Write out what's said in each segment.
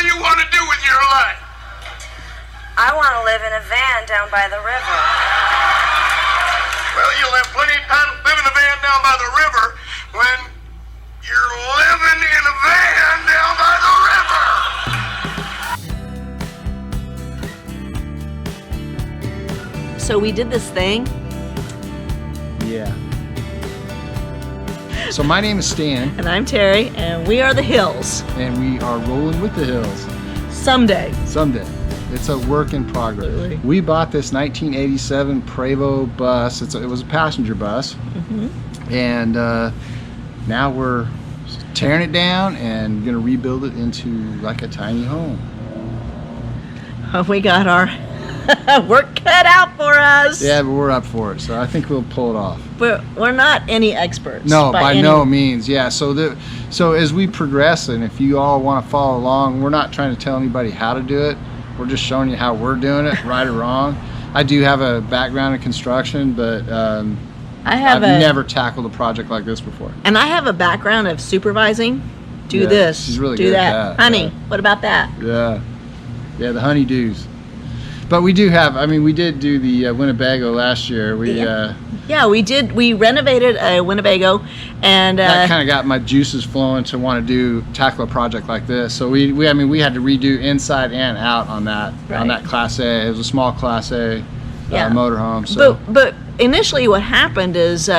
you want to do with your life? I want to live in a van down by the river. Well, you'll have plenty of time to live in a van down by the river when you're living in a van down by the river. So we did this thing. Yeah. So my name is Stan. And I'm Terry, and we are the Hills. And we are rolling with the hills. Someday. It's a work in progress. Absolutely. We bought this 1987 Prevost bus. It was a passenger bus. Mm-hmm. And now we're tearing it down and going to rebuild it into like a tiny home. We got our work cut out for us. Yeah, but we're up for it. So I think we'll pull it off. But we're not any experts. No, by no means. Yeah. So as we progress, and if you all want to follow along, we're not trying to tell anybody how to do it. We're just showing you how we're doing it, right or wrong. I do have a background in construction, but I've never tackled a project like this before. And I have a background of supervising. Do Yeah, this. she's really do good that. at that. Honey, Yeah. what about that? Yeah, the honeydews. But we do have. I mean, we did do the Winnebago last year. Yeah, we did. We renovated a Winnebago, and that kind of got my juices flowing to want to tackle a project like this. So we had to redo inside and out on that Class A. It was a small Class A motorhome. So. But initially, what happened is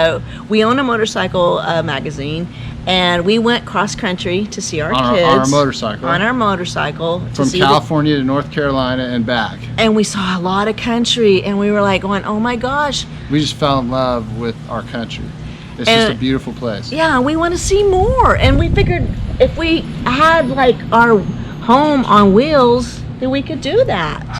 we own a motorcycle magazine, and we went cross country to see our kids on our motorcycle from California to North Carolina and back. And we saw a lot of country, and we were like going, "Oh my gosh!" We just fell in love with our country. It's just a beautiful place. Yeah, we want to see more, and we figured if we had like our home on wheels, then we could do that.